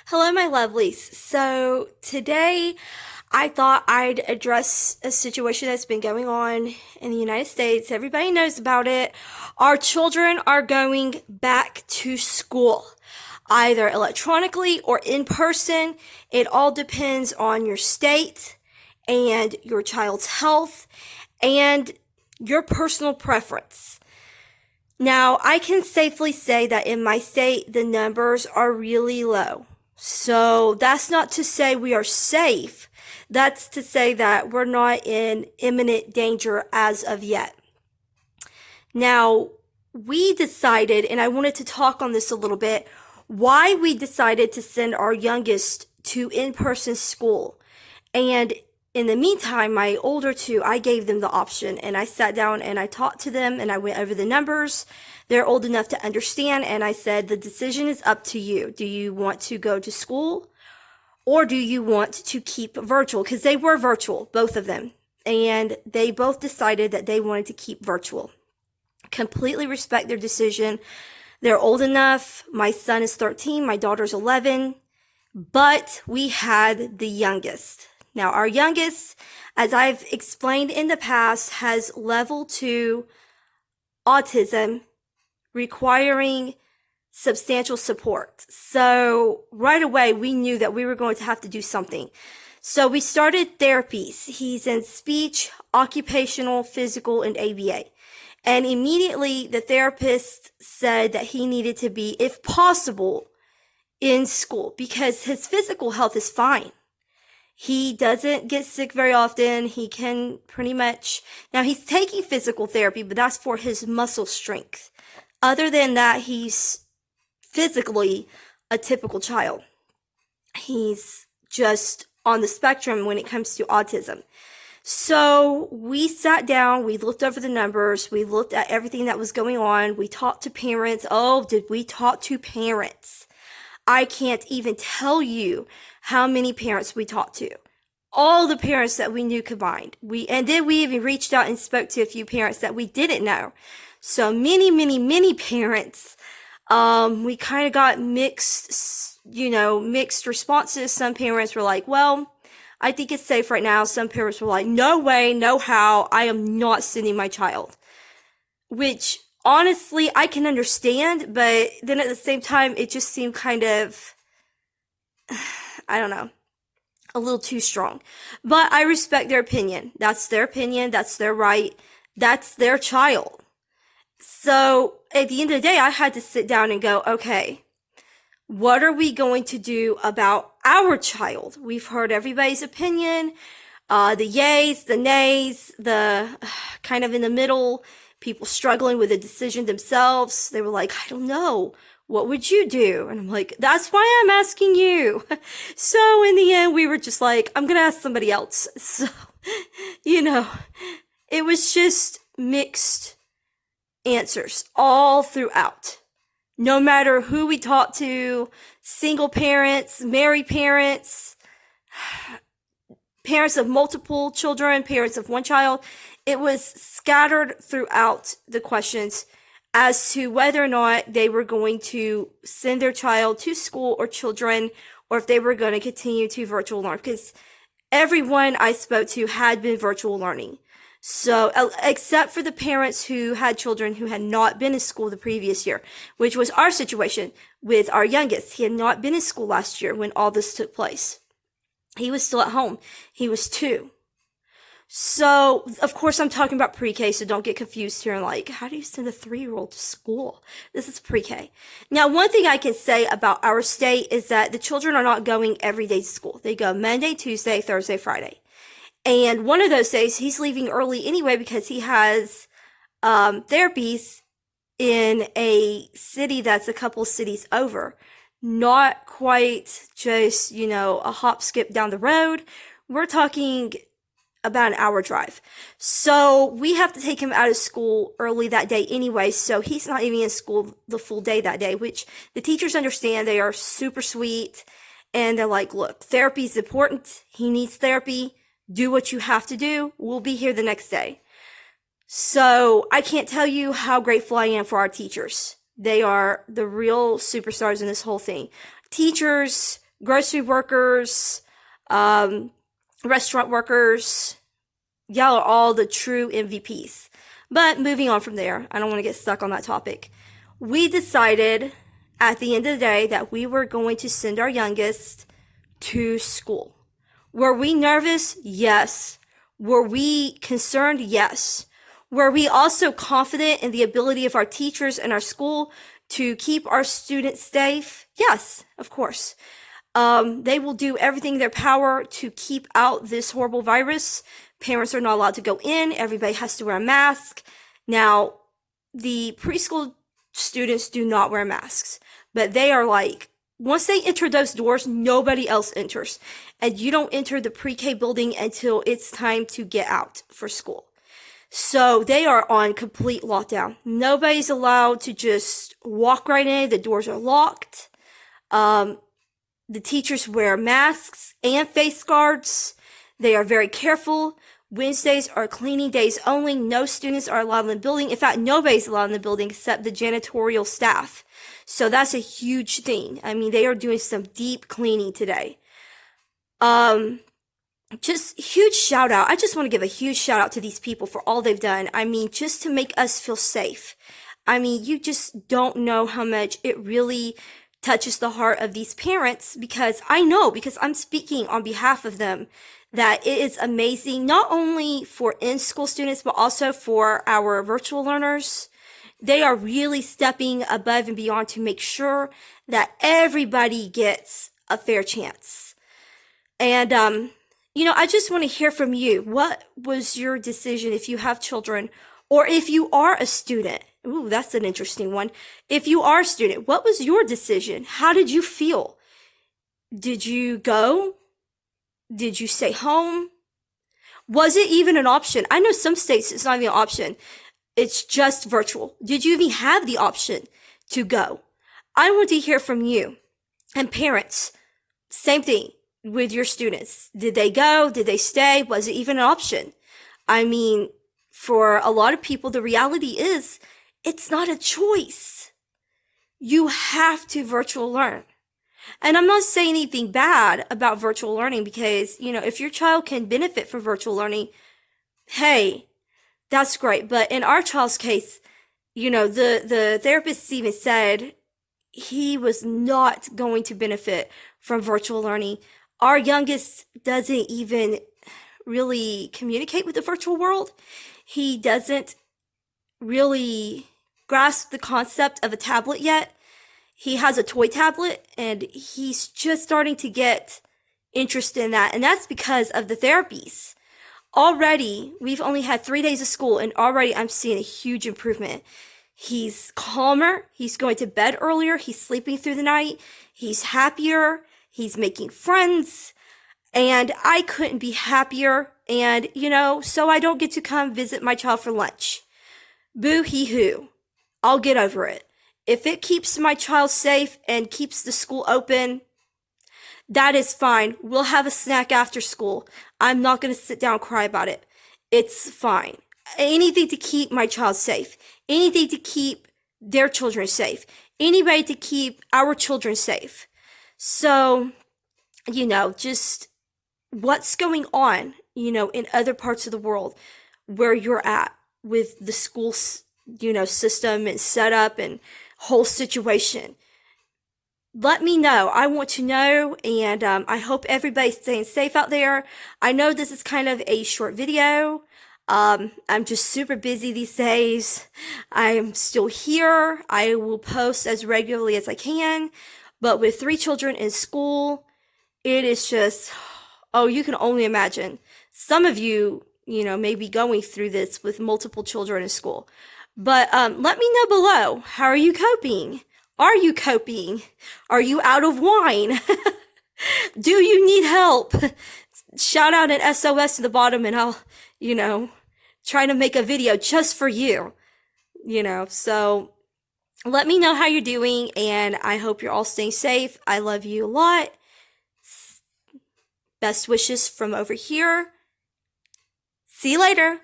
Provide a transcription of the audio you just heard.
Hello, my lovelies. So today I thought I'd address a situation that's been going on in the United States. Everybody knows about it. Our children are going back to school, either electronically or in person. It all depends on your state and your child's health and your personal preference. Now, I can safely say that in my state, the numbers are really low. So that's not to say we are safe. That's to say that we're not in imminent danger as of yet. Now, we decided, and I wanted to talk on this a little bit, why we decided to send our youngest to in-person school. And in the meantime, my older two, I gave them the option and I sat down and I talked to them and I went over the numbers. They're old enough to understand. And I said, the decision is up to you. Do you want to go to school or do you want to keep virtual? Because they were virtual, both of them. And they both decided that they wanted to keep virtual. Completely respect their decision. They're old enough. My son is 13. My daughter's 11. But we had the youngest. Now, our youngest, as I've explained in the past, has level 2 autism requiring substantial support. So right away, we knew that we were going to have to do something. So we started therapies. He's in speech, occupational, physical, and ABA. And immediately the therapist said that he needed to be, if possible, in school because his physical health is fine. He doesn't get sick very often. He can pretty much, now he's taking physical therapy, but that's for his muscle strength. Other than that, he's physically a typical child. He's just on the spectrum when it comes to autism. So we sat down, we looked over the numbers, we looked at everything that was going on. We talked to parents. Oh, did we talk to parents? I can't even tell you how many parents we talked to. All the parents that we knew combined. And then we even reached out and spoke to a few parents that we didn't know. So many parents. We kind of got mixed responses. Some parents were like, well, I think it's safe right now. Some parents were like, no way, no how, I am not sending my child. Which, honestly, I can understand, but then at the same time, it just seemed kind of, I don't know, a little too strong. But I respect their opinion. That's their opinion. That's their right. That's their child. So at the end of the day, I had to sit down and go, okay, what are we going to do about our child? We've heard everybody's opinion, the yays, the nays, the kind of in the middle, people struggling with a decision themselves. They were like, I don't know. What would you do? And I'm like, that's why I'm asking you. So in the end, we were just like, I'm going to ask somebody else. So, it was just mixed answers all throughout. No matter who we talked to, single parents, married parents, parents of multiple children, parents of one child, it was scattered throughout the questions as to whether or not they were going to send their child to school or children, or if they were going to continue to virtual learn, because everyone I spoke to had been virtual learning. So, except for the parents who had children who had not been in school the previous year, which was our situation with our youngest. He had not been in school last year when all this took place. He was still at home. He was 2. So, of course, I'm talking about pre-K, so don't get confused here and like, how do you send a 3-year-old to school? This is pre-K. Now, one thing I can say about our state is that the children are not going every day to school. They go Monday, Tuesday, Thursday, Friday. And one of those days, he's leaving early anyway because he has therapies in a city that's a couple cities over. Not quite just, a hop, skip down the road. We're talking about an hour drive. So we have to take him out of school early that day anyway, so he's not even in school the full day that day, which the teachers understand. They are super sweet, and they're like, look, therapy is important. He needs therapy. Do what you have to do. We'll be here the next day. So I can't tell you how grateful I am for our teachers. They are the real superstars in this whole thing. Teachers, grocery workers, restaurant workers. Y'all are all the true MVPs. But moving on from there, I don't want to get stuck on that topic. We decided at the end of the day that we were going to send our youngest to school. Were we nervous? Yes. Were we concerned? Yes. Were we also confident in the ability of our teachers and our school to keep our students safe? Yes, of course. They will do everything in their power to keep out this horrible virus. Parents are not allowed to go in. Everybody has to wear a mask. Now, the preschool students do not wear masks, but they are like, once they enter those doors, nobody else enters. And you don't enter the pre-K building until it's time to get out for school. So they are on complete lockdown. Nobody's allowed to just walk right in. The doors are locked. The teachers wear masks and face guards. They are very careful. Wednesdays are cleaning days only. No students are allowed in the building. In fact, nobody's allowed in the building except the janitorial staff. So that's a huge thing. I mean, they are doing some deep cleaning today. Just huge shout out. I just want to give a huge shout out to these people for all they've done. I mean, just to make us feel safe. I mean, you just don't know how much it really touches the heart of these parents, because I know, because I'm speaking on behalf of them, that it is amazing, not only for in-school students, but also for our virtual learners. They are really stepping above and beyond to make sure that everybody gets a fair chance. And, I just want to hear from you. What was your decision if you have children, or if you are a student? Ooh, that's an interesting one. If you are a student, what was your decision? How did you feel? Did you go? Did you stay home? Was it even an option? I know some states it's not even an option. It's just virtual. Did you even have the option to go? I want to hear from you. And parents, same thing with your students. Did they go? Did they stay? Was it even an option? I mean, for a lot of people, the reality is it's not a choice. You have to virtual learn. And I'm not saying anything bad about virtual learning, because, if your child can benefit from virtual learning, hey, that's great. But in our child's case, the therapist even said he was not going to benefit from virtual learning. Our youngest doesn't even really communicate with the virtual world. He doesn't really grasp the concept of a tablet yet. He has a toy tablet, and he's just starting to get interested in that. And that's because of the therapies. Already, we've only had 3 days of school, and already I'm seeing a huge improvement. He's calmer. He's going to bed earlier. He's sleeping through the night. He's happier. He's making friends. And I couldn't be happier. And, so I don't get to come visit my child for lunch. Boo-hee-hoo. I'll get over it. If it keeps my child safe and keeps the school open, that is fine. We'll have a snack after school. I'm not going to sit down and cry about it. It's fine. Anything to keep my child safe. Anything to keep their children safe. Anybody to keep our children safe. So, just what's going on, in other parts of the world where you're at with the school, system and setup and whole situation. Let me know. I want to know, and I hope everybody's staying safe out there. I know this is kind of a short video. I'm just super busy these days. I am still here. I will post as regularly as I can, but with 3 children in school, it is just, you can only imagine. Some of you, may be going through this with multiple children in school. But let me know below. How are you coping? Are you coping? Are you out of wine? Do you need help? Shout out an SOS to the bottom, and I'll, try to make a video just for you. So let me know how you're doing, and I hope you're all staying safe. I love you a lot. Best wishes from over here. See you later.